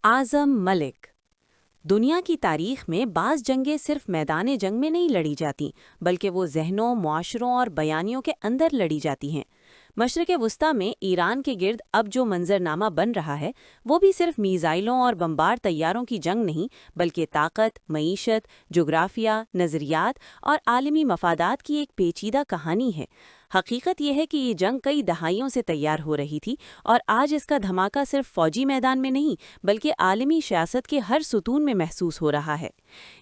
आज़म मलिक। दुनिया की तारीख में बाज़ जंगें सिर्फ मैदान जंग में नहीं लड़ी जाती, बल्कि वो जहनों, मुआशरों और बयानियों के अंदर लड़ी जाती हैं। मशरक़ वुस्ता में ईरान के गिर्द अब जो मंजरनामा बन रहा है, वो भी सिर्फ मीज़ाइलों और बमबार तैयारों की जंग नहीं, बल्कि ताकत, मईशत, जोग्राफिया, नज़रियात और आलमी मफादात की एक पेचीदा कहानी है। हकीकत यह है कि ये जंग कई दहाइयों से तैयार हो रही थी, और आज इसका धमाका सिर्फ फौजी मैदान में नहीं, बल्कि आलमी सियासत के हर सुतून में महसूस हो रहा है।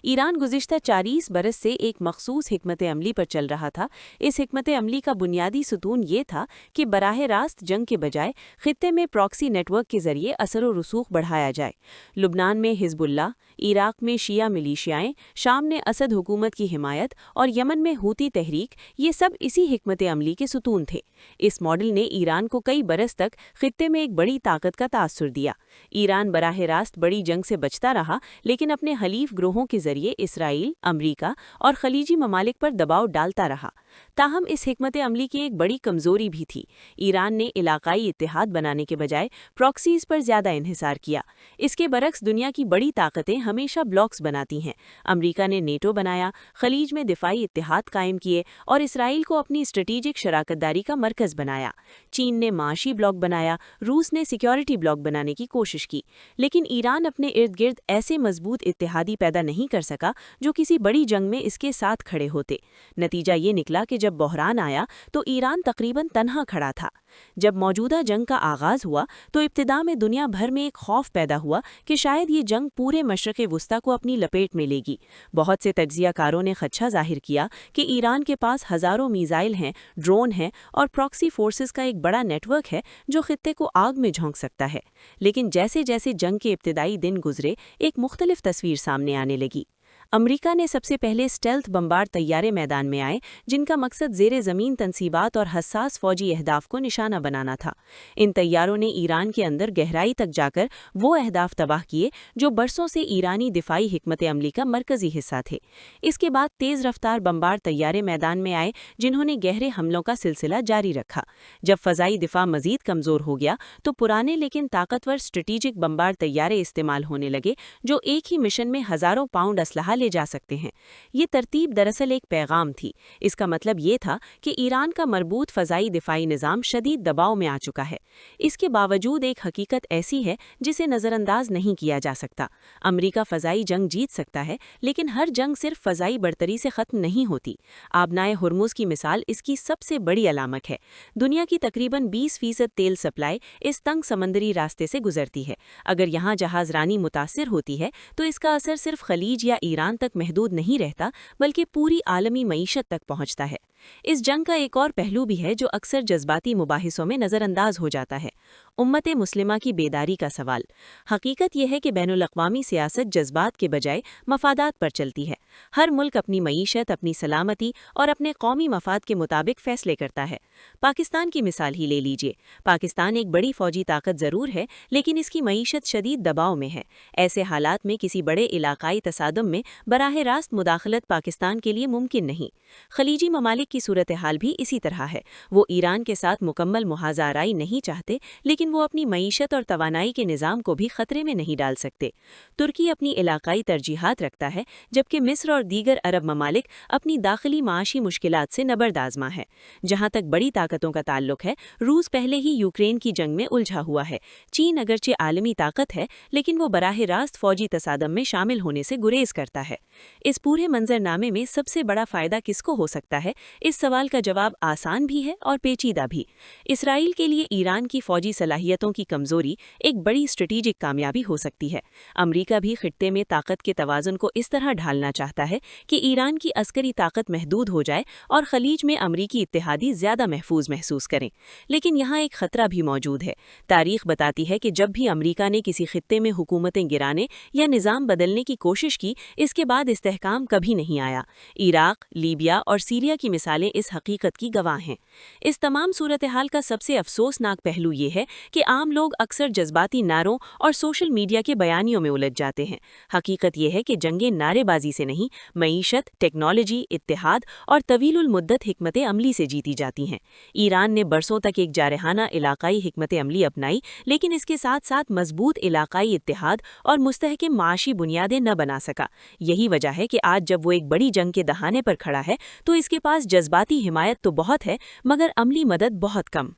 ईरान गुज़िश्ता 40 बरस से एक मखसूस हिकमत अमली पर चल रहा था। इस हिकमत अमली का बुनियादी सुतून ये था कि बराह रास्त जंग के बजाय खित्ते में प्रॉक्सी नेटवर्क के जरिए असर व रसूख बढ़ाया जाए। लुबनान में हिजबुल्लाह, इराक में शिया मिलीशियाएं, शाम ने असद हुकूमत की हिमायत और यमन में हूती तहरीक, ये सब इसी हिकमत अमली के सुतून थे। इस मॉडल ने ईरान को कई बरस तक खित्ते में एक बड़ी ताकत का तासुर दिया। ईरान बराह रास्त बड़ी जंग से बचता रहा, लेकिन अपने हलीफ ग्रोहों के जरिए इसराइल, अमरीका और खलीजी ममालिक पर दबाव डालता रहा। ताहम इस हिकमत अमली की एक बड़ी कमजोरी भी थी। ईरान ने इलाकाई इत्तेहाद बनाने के बजाय प्रॉक्सीज पर ज्यादा इन्हिसार किया। इसके बरक्स दुनिया की बड़ी ताकतें हमेशा ब्लॉक्स बनाती हैं। अमरीका ने नेटो बनाया, खलीज में दिफाई इत्तेहाद कायम किए और इसराइल को अपनी स्ट्रेटेजिक शराकतदारी का मरकज बनाया। चीन ने माशी ब्लॉक बनाया, रूस ने सिक्योरिटी ब्लॉक बनाने की कोशिश की। लेकिन ईरान अपने इर्द गिर्द ऐसे मजबूत इत्तेहादी पैदा नहीं कर सका जो किसी बड़ी जंग में इसके साथ खड़े होते। नतीजा ये निकला कि जब बहरान आया तो ईरान तकरीबन तन्हा खड़ा था। जब मौजूदा जंग का आगाज हुआ तो इब्तिदा में दुनिया भर में एक खौफ पैदा हुआ कि शायद ये जंग पूरे मशरक़ वुस्ता को अपनी लपेट में लेगी। बहुत से तज्जियाकारों ने खदशा जाहिर किया कि ईरान के पास हज़ारों मीज़ाइल हैं, ड्रोन हैं और प्रॉक्सी फोर्सेस का एक बड़ा नेटवर्क है जो खित्ते को आग में झोंक सकता है। लेकिन जैसे जैसे जंग के इब्तिदाई दिन गुजरे, एक मुख्तलिफ तस्वीर सामने आने लगी। अमरीका ने सबसे पहले स्टेल्थ बमबार तैयारे मैदान में आए, जिनका मकसद ज़ेरे ज़मीन तनसीबात और हसास फौजी अहदाफ को निशाना बनाना था। इन तैयारों ने ईरान के अंदर गहराई तक जाकर वो अहदाफ तबाह किए जो बरसों से ईरानी दिफाई हिकमत अमली का मरकजी हिस्सा थे। इसके बाद तेज़ रफ्तार बमबार तैयारे मैदान में आए, जिन्होंने गहरे हमलों का सिलसिला जारी रखा। जब फ़ज़ाई दिफा मज़ीद कमज़ोर हो गया तो पुराने लेकिन ताकतवर स्ट्रेटेजिक बमबार तैयारे इस्तेमाल होने लगे, जो एक ही मिशन में हज़ारों पाउंड असलहा ले जा सकते हैं। ये तरतीब दरअसल एक पैगाम थी। इसका मतलब ये था कि ईरान का मरबूत फ़ज़ाई दिफाई निज़ाम शदीद दबाव में आ चुका है। इसके बावजूद एक हकीकत ऐसी है जिसे नज़रअंदाज नहीं किया जा सकता। अमरीका फ़ज़ाई जंग जीत सकता है, लेकिन हर जंग सिर्फ फ़ज़ाई बढ़तरी से ख़त्म नहीं होती। आबनाए हुर्मुज़ की मिसाल इसकी सबसे बड़ी अलामत है। दुनिया की तकरीबन 20% तेल सप्लाई इस तंग समंदरी रास्ते से गुजरती है। अगर यहाँ जहाज़ रानी मुतासिर होती है तो इसका असर सिर्फ खलीज या ईरान तक महदूद नहीं रहता, बल्कि पूरी आलमी मईशत तक पहुंचता है। इस जंग का एक और पहलू भी है जो अक्सर जज्बाती मुबाहिसों में नज़रअंदाज हो जाता है: उम्मत मुस्लिमा की बेदारी का सवाल। हकीकत यह है कि बैनुल-अक़वामी सियासत जज्बात के बजाय मफादात पर चलती है। हर मुल्क अपनी मईशत, अपनी सलामती और अपने कौमी मफाद के मुताबिक फैसले करता है। पाकिस्तान की मिसाल ही ले लीजिए। पाकिस्तान एक बड़ी फौजी ताकत ज़रूर है, लेकिन इसकी मईशत शदीद दबाव में है। ऐसे हालात में किसी बड़े इलाकाई तसादुम में बराह रास्त मुदाखलत पाकिस्तान के लिए मुमकिन नहीं। खलीजी ममालिक की सूरत हाल भी इसी तरह है। वो ईरान के साथ मुकम्मल मुहाज़ाराई नहीं चाहते, लेकिन वो अपनी मईशत और तवानाई के निज़ाम को भी खतरे में नहीं डाल सकते। तुर्की अपनी इलाकाई तरजीहात रखता है, जबकि मिस्र और दीगर अरब ममालिक अपनी दाखिली माशी मुश्किलात से नबरदाज़मा है। जहाँ तक बड़ी ताकतों का ताल्लुक है, रूस पहले ही यूक्रेन की जंग में उलझा हुआ है। चीन अगरचे आलमी ताकत है, लेकिन वो बराह रास्त फौजी तसादम में शामिल होने से गुरेज करता है। इस पूरे मंजरनामे में सबसे बड़ा फ़ायदा किसको हो सकता है? इस सवाल का जवाब आसान भी है और पेचीदा भी। इसराइल के लिए ईरान की फ़ौजी सलाहियतों की कमज़ोरी एक बड़ी स्ट्रेटेजिक कामयाबी हो सकती है। अमरीका भी खित्ते में ताकत के तवाज़ुन को इस तरह ढालना चाहता है कि ईरान की अस्करी ताकत महदूद हो जाए और खलीज में अमरीकी इत्तेहादी ज़्यादा महफूज महसूस करें। लेकिन यहाँ एक ख़तरा भी मौजूद है। तारीख़ बताती है कि जब भी अमरीका ने किसी खित्ते में हुकूमतें गिराने या निज़ाम बदलने की कोशिश की, इसके बाद इस्तेहकाम कभी नहीं आया। इराक, लीबिया और सीरिया की مثالیں इस हकीकत की गवाह हैं। इस तमाम सूरत-ए-हाल का सबसे अफसोसनाक पहलू ये है कि आम लोग अक्सर जज्बाती नारों और सोशल मीडिया के बयानियों में उलझ जाते हैं। हकीकत ये है कि जंगें नारेबाजी से नहीं, मईशत, टेक्नोलॉजी, इत्तेहाद और तवीलुल मुद्दत हिकमत अमली से जीती जाती हैं। ईरान ने बरसों तक एक जारहाना इलाकाई हिकमत अमली अपनाई, लेकिन इसके साथ साथ मजबूत इलाकाई इत्तेहाद और मुस्तहकम माशी बुनियादें न बना सका। यही वजह है कि आज जब वो एक बड़ी जंग के दहाने पर खड़ा है तो इसके पास जज्बाती हिमायत तो बहुत है, मगर अमली मदद बहुत कम।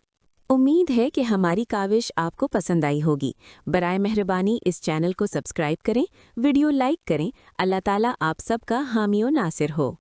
उम्मीद है कि हमारी काविश आपको पसंद आई होगी। बराए मेहरबानी इस चैनल को सब्सक्राइब करें, वीडियो लाइक करें। अल्लाह ताला आप सबका हामी व नासिर हो।